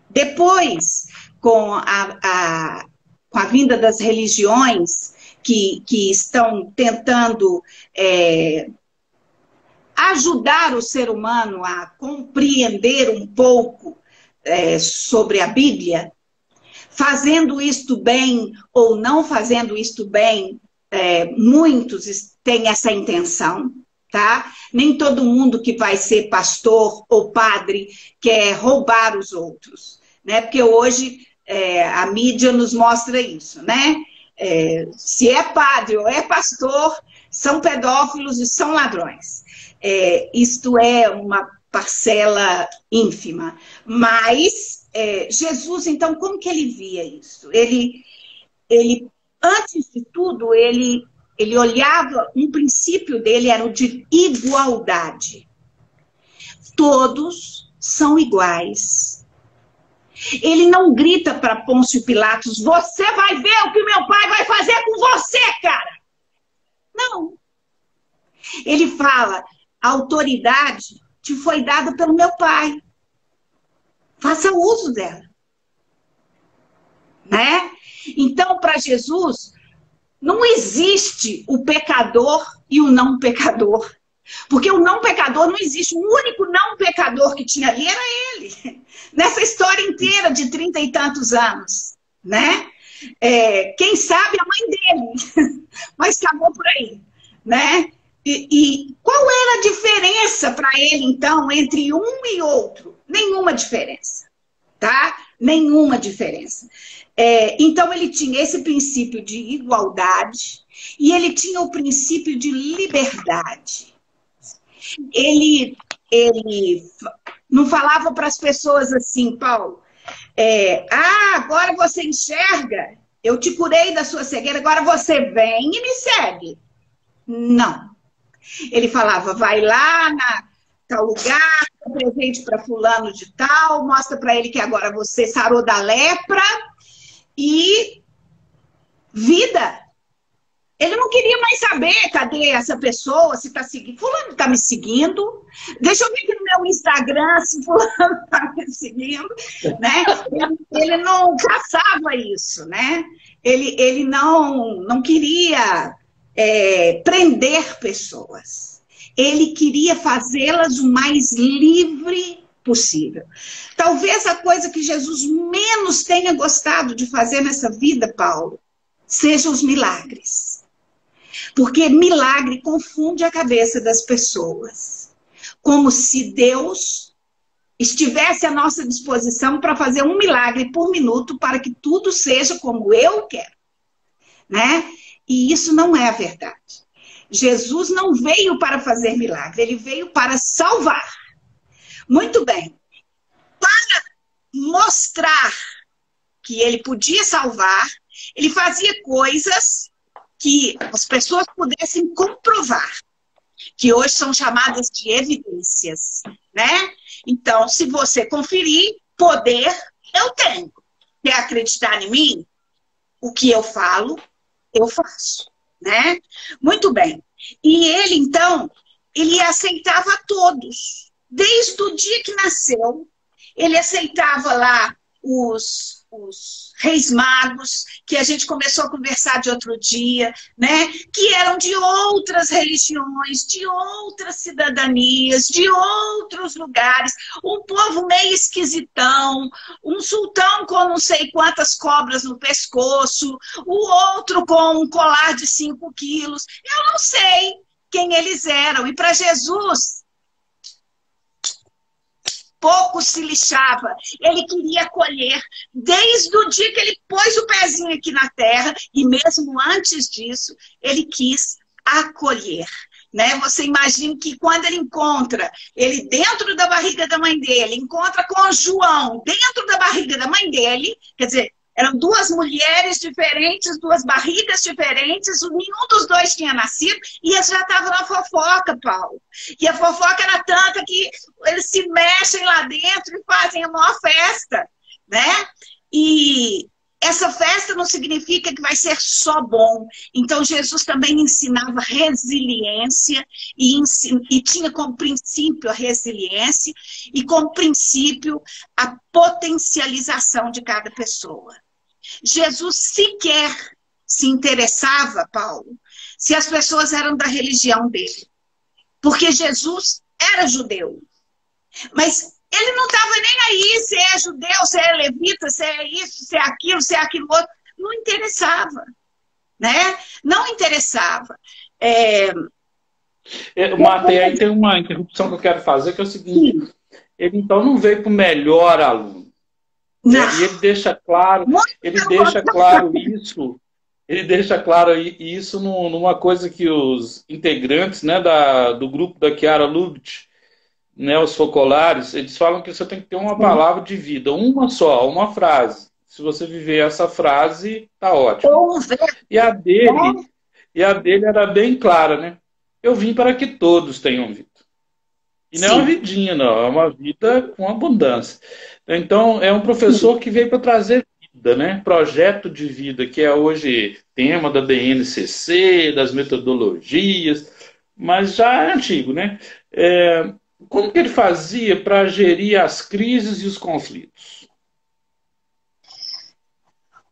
Depois, com a vinda das religiões que estão tentando ajudar o ser humano a compreender um pouco sobre a Bíblia, fazendo isto bem ou não fazendo isto bem, muitos têm essa intenção, tá? Nem todo mundo que vai ser pastor ou padre quer roubar os outros, né? Porque hoje a mídia nos mostra isso, né? Se é padre ou é pastor, são pedófilos e são ladrões. Isto é uma parcela ínfima, mas Jesus, então, como que ele via isso? Ele antes de tudo, ele olhava, um princípio dele era o de igualdade. Todos são iguais. Ele não grita para Pôncio Pilatos, você vai ver o que meu pai vai fazer com você, cara. Não. Ele fala, a autoridade te foi dada pelo meu pai. Faça uso dela. Né? Então, para Jesus, não existe o pecador e o não pecador. Porque o não pecador não existe. O único não pecador que tinha ali era ele. Nessa história inteira de 30 e tantos anos. Né? Quem sabe a mãe dele. Mas acabou por aí. Né? E qual era a diferença para ele, então, entre um e outro? Nenhuma diferença. Tá? Nenhuma diferença. Então, ele tinha esse princípio de igualdade e ele tinha o princípio de liberdade. Ele não falava para as pessoas assim, Paulo, agora você enxerga, eu te curei da sua cegueira, agora você vem e me segue. Não. Ele falava, vai lá na tal lugar, presente para fulano de tal, mostra para ele que agora você sarou da lepra e vida. Ele não queria mais saber, cadê essa pessoa, se está seguindo. Fulano está me seguindo, deixa eu ver aqui no meu Instagram se fulano está me seguindo. Né? Ele não caçava isso, né? Ele não queria prender pessoas. Ele queria fazê-las o mais livre possível. Talvez a coisa que Jesus menos tenha gostado de fazer nessa vida, Paulo, sejam os milagres. Porque milagre confunde a cabeça das pessoas. Como se Deus estivesse à nossa disposição para fazer um milagre por minuto para que tudo seja como eu quero. Né? E isso não é a verdade. Jesus não veio para fazer milagre, ele veio para salvar. Muito bem. Para mostrar que ele podia salvar, ele fazia coisas que as pessoas pudessem comprovar, que hoje são chamadas de evidências, né? Então, se você conferir, poder eu tenho. Quer acreditar em mim? O que eu falo, eu faço, né? Muito bem. E ele, então, ele aceitava todos. Desde o dia que nasceu, ele aceitava lá os reis magos, que a gente começou a conversar de outro dia, né? Que eram de outras religiões, de outras cidadanias, de outros lugares, um povo meio esquisitão, um sultão com não sei quantas cobras no pescoço, o outro com um colar de 5 quilos. Eu não sei quem eles eram. E para Jesus, pouco se lixava. Ele queria acolher desde o dia que ele pôs o pezinho aqui na terra, e mesmo antes disso, ele quis acolher. Né? Você imagina que quando ele encontra ele dentro da barriga da mãe dele, encontra com João dentro da barriga da mãe dele, quer dizer, eram 2 mulheres diferentes, 2 barrigas diferentes, nenhum dos 2 tinha nascido, e eles já estavam na fofoca, Paulo. E a fofoca era tanta que eles se mexem lá dentro e fazem a maior festa, né? E essa festa não significa que vai ser só bom. Então, Jesus também ensinava resiliência, e tinha como princípio a resiliência, e como princípio a potencialização de cada pessoa. Jesus sequer se interessava, Paulo, se as pessoas eram da religião dele. Porque Jesus era judeu. Mas ele não estava nem aí se é judeu, se é levita, se é isso, se é aquilo outro. Não interessava. Né? Não interessava. Marta, e aí tem uma interrupção que eu quero fazer, que é o seguinte. Sim. Ele, então, não veio para o melhor aluno. E ele deixa claro, isso numa coisa que os integrantes, né, do grupo da Chiara Lubitsch, né, os focolares, eles falam que você tem que ter uma palavra de vida, uma só, uma frase. Se você viver essa frase, tá ótimo. E a dele era bem clara, né? Eu vim para que todos tenham vida. E não é uma vidinha, não, é uma vida com abundância. Então, é um professor que veio para trazer vida, né? Projeto de vida, que é hoje tema da BNCC, das metodologias, mas já é antigo, né? Como que ele fazia para gerir as crises e os conflitos?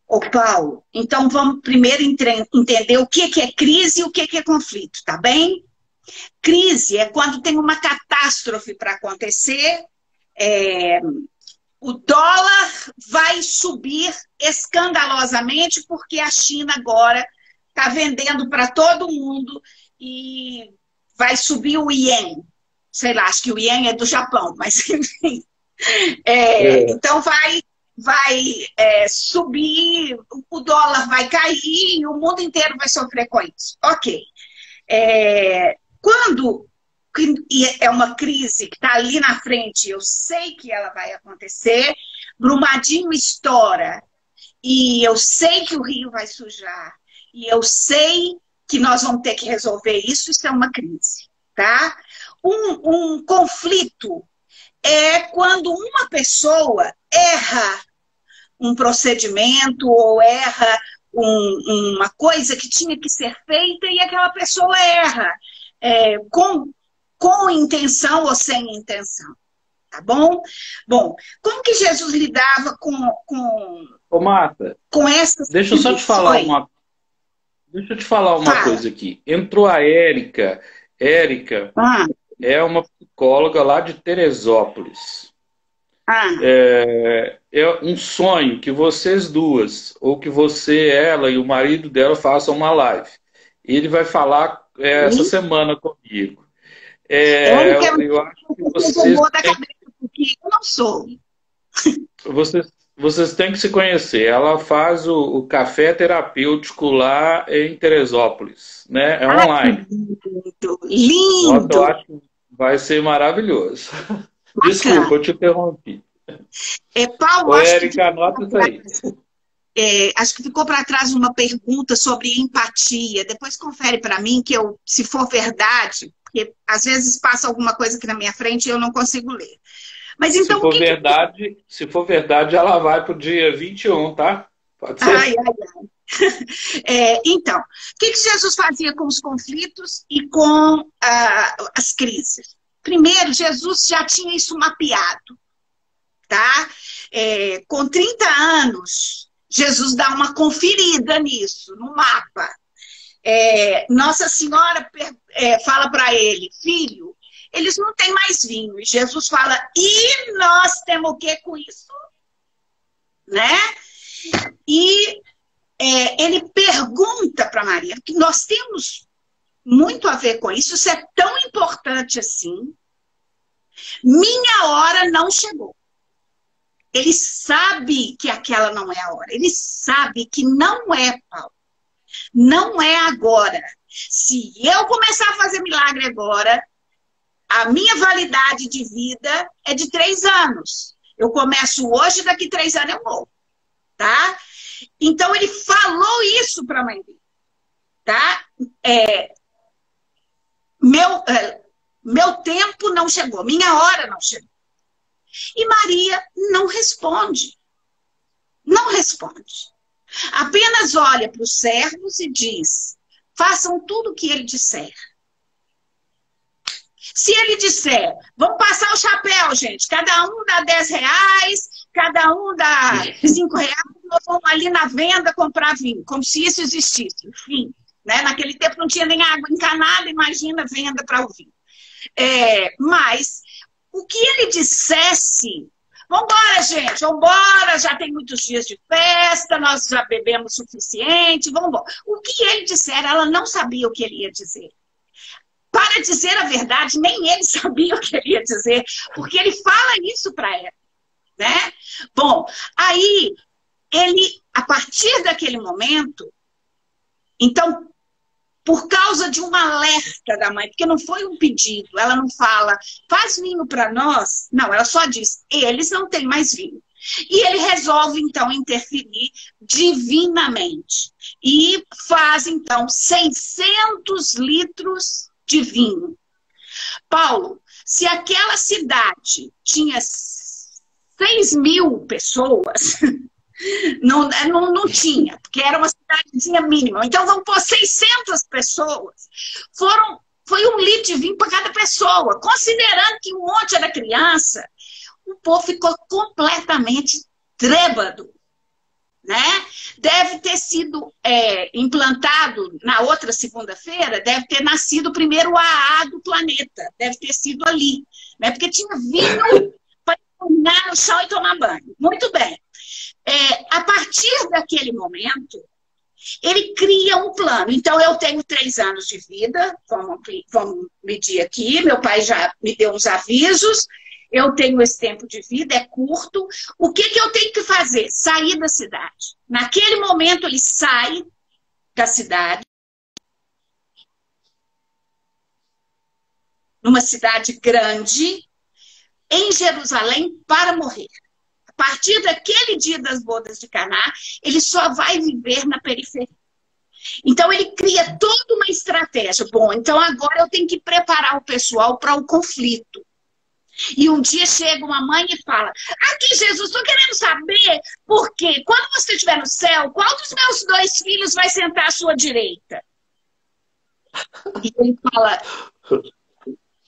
Ô, Paulo, então vamos primeiro entender o que é crise e o que é conflito, tá bem? Crise é quando tem uma catástrofe para acontecer, o dólar vai subir escandalosamente porque a China agora está vendendo para todo mundo e vai subir o iene. Sei lá, acho que o iene é do Japão, mas enfim. Então vai subir, o dólar vai cair e o mundo inteiro vai sofrer com isso. Ok. Quando é uma crise que está ali na frente, eu sei que ela vai acontecer, Brumadinho estoura, e eu sei que o rio vai sujar, e eu sei que nós vamos ter que resolver isso é uma crise, tá? Um conflito é quando uma pessoa erra um procedimento ou erra uma coisa que tinha que ser feita e aquela pessoa erra. Com intenção ou sem intenção, tá bom? Bom, como que Jesus lidava Ô, Marta, com essas deixa eu só te falar uma coisa aqui. Entrou a Érica. Érica é uma psicóloga lá de Teresópolis. É um sonho que vocês duas, ou que você, ela e o marido dela façam uma live. Ele vai falar essa semana comigo. Eu acho que vocês porque eu não sou. Vocês têm que se conhecer. Ela faz o café terapêutico lá em Teresópolis, né? É online. Lindo! Nossa, eu acho que vai ser maravilhoso. Desculpa, eu te interrompi. Paulo, Érica, anota isso aí. acho que ficou para trás uma pergunta sobre empatia. Depois confere para mim, que eu, se for verdade, porque às vezes passa alguma coisa aqui na minha frente e eu não consigo ler. Mas então, se for verdade, ela vai para o dia 21, tá? Pode ser? Ai, ai, ai. Então, o que Jesus fazia com os conflitos e com as crises? Primeiro, Jesus já tinha isso mapeado, tá? Com 30 anos, Jesus dá uma conferida nisso, no mapa. Nossa Senhora fala para ele, filho, eles não têm mais vinho. E Jesus fala, e nós temos o que com isso? Né? E ele pergunta para Maria, que nós temos muito a ver com isso, isso é tão importante assim. Minha hora não chegou. Ele sabe que aquela não é a hora. Ele sabe que não é, Paulo. Não é agora. Se eu começar a fazer milagre agora, a minha validade de vida é de 3 anos. Eu começo hoje, daqui 3 anos eu morro. Tá? Então, ele falou isso para a mãe dele. Tá? Meu tempo não chegou, minha hora não chegou. E Maria não responde. Não responde. Apenas olha para os servos e diz, façam tudo o que ele disser. Se ele disser, vamos passar o chapéu, gente, cada um dá R$10, cada um dá R$5, nós vamos ali na venda comprar vinho, como se isso existisse. Enfim, né? Naquele tempo não tinha nem água encanada, imagina venda para o vinho. Mas o que ele dissesse, vambora, gente, vambora, já tem muitos dias de festa, nós já bebemos o suficiente, vambora. O que ele disser, ela não sabia o que ele ia dizer. Para dizer a verdade, nem ele sabia o que ele ia dizer, porque ele fala isso para ela, né? Bom, aí, ele, a partir daquele momento, então, por causa de um alerta da mãe, porque não foi um pedido, ela não fala, faz vinho para nós, não, ela só diz, eles não têm mais vinho. E ele resolve, então, interferir divinamente. E faz, então, 600 litros de vinho. Paulo, se aquela cidade tinha 6.000 pessoas, não tinha, porque era uma cidadezinha mínima. Então, vamos pôr 600 pessoas. Foi 1 litro de vinho para cada pessoa. Considerando que um monte era criança, o povo ficou completamente trêbado. Né? Deve ter sido implantado na outra segunda-feira, deve ter nascido primeiro o AA do planeta, deve ter sido ali, né? Porque tinha vinho para tomar no chão e tomar banho. Muito bem. A partir daquele momento, ele cria um plano. Então, eu tenho 3 anos de vida, vamos medir aqui, meu pai já me deu uns avisos, eu tenho esse tempo de vida, é curto. O que eu tenho que fazer? Sair da cidade. Naquele momento, ele sai da cidade, numa cidade grande, em Jerusalém, para morrer. A partir daquele dia das bodas de Caná, ele só vai viver na periferia. Então, ele cria toda uma estratégia. Bom, então agora eu tenho que preparar o pessoal para o conflito. E um dia chega uma mãe e fala, aqui, Jesus, estou querendo saber por quê? Quando você estiver no céu, qual dos meus 2 filhos vai sentar à sua direita? E ele fala,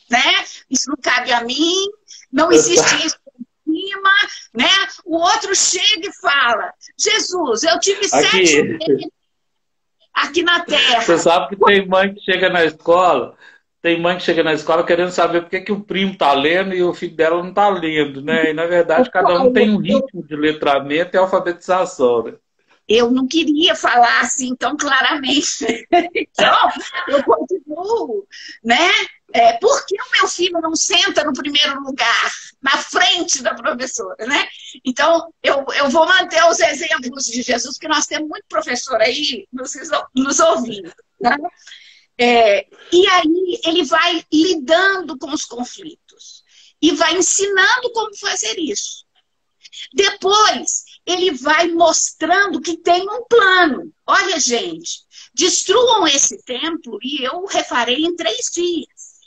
né? Isso não cabe a mim, não existe isso em cima, né? O outro chega e fala, Jesus, eu tive 7 meses aqui na Terra. Você sabe que tem mãe que chega na escola... Tem mãe que chega na escola querendo saber por que o primo está lendo e o filho dela não está lendo, né? E, na verdade, cada um tem um ritmo de letramento e alfabetização, né? Eu não queria falar assim tão claramente. Então, eu continuo, né? Por que o meu filho não senta no primeiro lugar, na frente da professora, né? Então, eu vou manter os exemplos de Jesus, porque nós temos muito professor aí nos ouvindo, né? E aí ele vai lidando com os conflitos e vai ensinando como fazer isso. Depois, ele vai mostrando que tem um plano. Olha, gente, destruam esse templo e eu o refarei em 3 dias.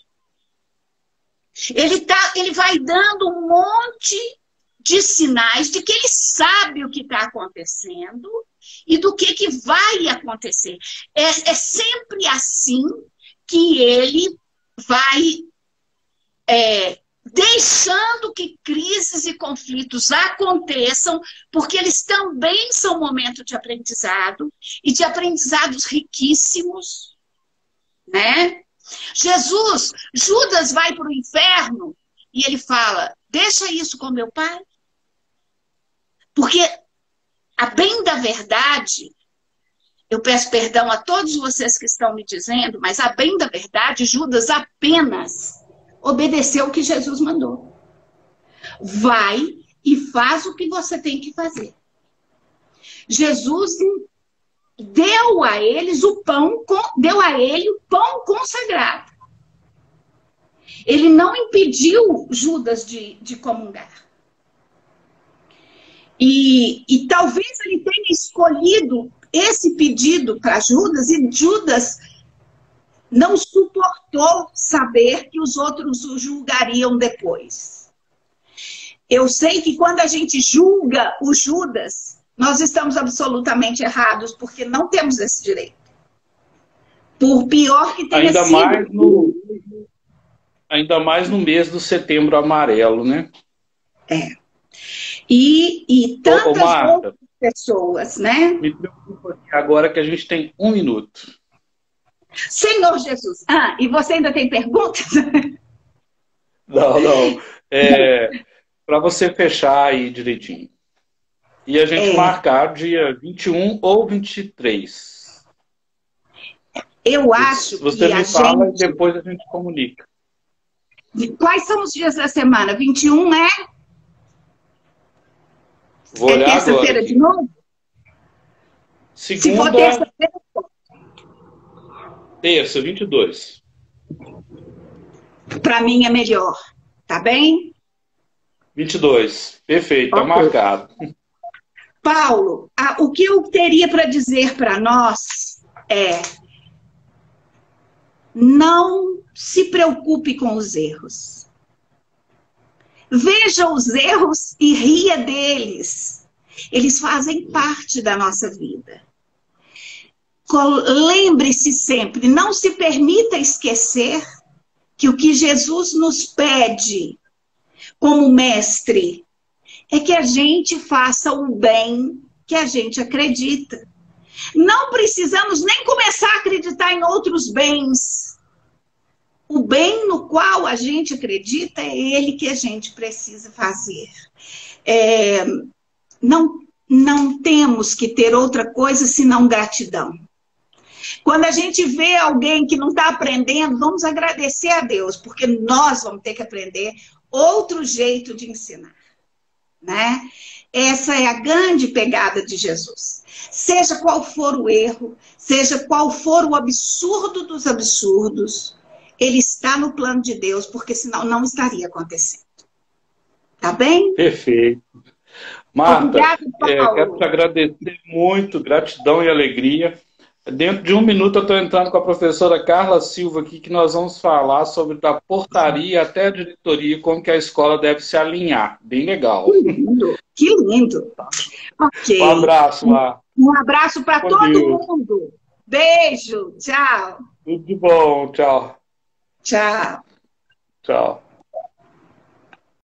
Ele vai dando um monte de sinais de que ele sabe o que está acontecendo e do que vai acontecer. É sempre assim que ele vai deixando que crises e conflitos aconteçam, porque eles também são momento de aprendizado, e de aprendizados riquíssimos, né? Judas vai para o inferno, e ele fala, deixa isso com meu pai. Porque, a bem da verdade, eu peço perdão a todos vocês que estão me dizendo, mas a bem da verdade, Judas apenas obedeceu o que Jesus mandou. Vai e faz o que você tem que fazer. Jesus deu a eles o pão, deu a ele o pão consagrado. Ele não impediu Judas de comungar. E talvez ele tenha escolhido esse pedido para Judas, e Judas não suportou saber que os outros o julgariam depois. Eu sei que quando a gente julga o Judas, nós estamos absolutamente errados, porque não temos esse direito. Por pior que tenha sido. Ainda mais no mês do Setembro Amarelo, né? E tantas outras pessoas, né? Me preocupa agora que a gente tem 1 minuto. Senhor Jesus. E você ainda tem perguntas? Não. Para você fechar aí direitinho. E a gente marcar dia 21 ou 23. Eu acho que você me fala e depois a gente comunica. Quais são os dias da semana? 21 é? Vou olhar terça-feira de novo? Segunda... Se for terça-feira... Terça, 22. Para mim é melhor. Tá bem? 22. Perfeito, tá marcado. Paulo, o que eu teria para dizer para nós é: não se preocupe com os erros. Veja os erros e ria deles. Eles fazem parte da nossa vida. Lembre-se sempre, não se permita esquecer que o que Jesus nos pede como mestre é que a gente faça o bem que a gente acredita. Não precisamos nem começar a acreditar em outros bens. O bem no qual a gente acredita é ele que a gente precisa fazer. Não temos que ter outra coisa senão gratidão. Quando a gente vê alguém que não está aprendendo, vamos agradecer a Deus, porque nós vamos ter que aprender outro jeito de ensinar, né? Essa é a grande pegada de Jesus. Seja qual for o erro, seja qual for o absurdo dos absurdos, ele está no plano de Deus, porque senão não estaria acontecendo. Tá bem? Perfeito. Marta, obrigado, Paulo. Quero te agradecer muito, gratidão e alegria. Dentro de 1 minuto eu estou entrando com a professora Carla Silva aqui, que nós vamos falar sobre da portaria até a diretoria, como que a escola deve se alinhar. Bem legal. Que lindo, que lindo. Ok. Um abraço, Marta. Um abraço para todo mundo. Beijo, tchau. Tudo de bom, tchau. Tchau. Tchau.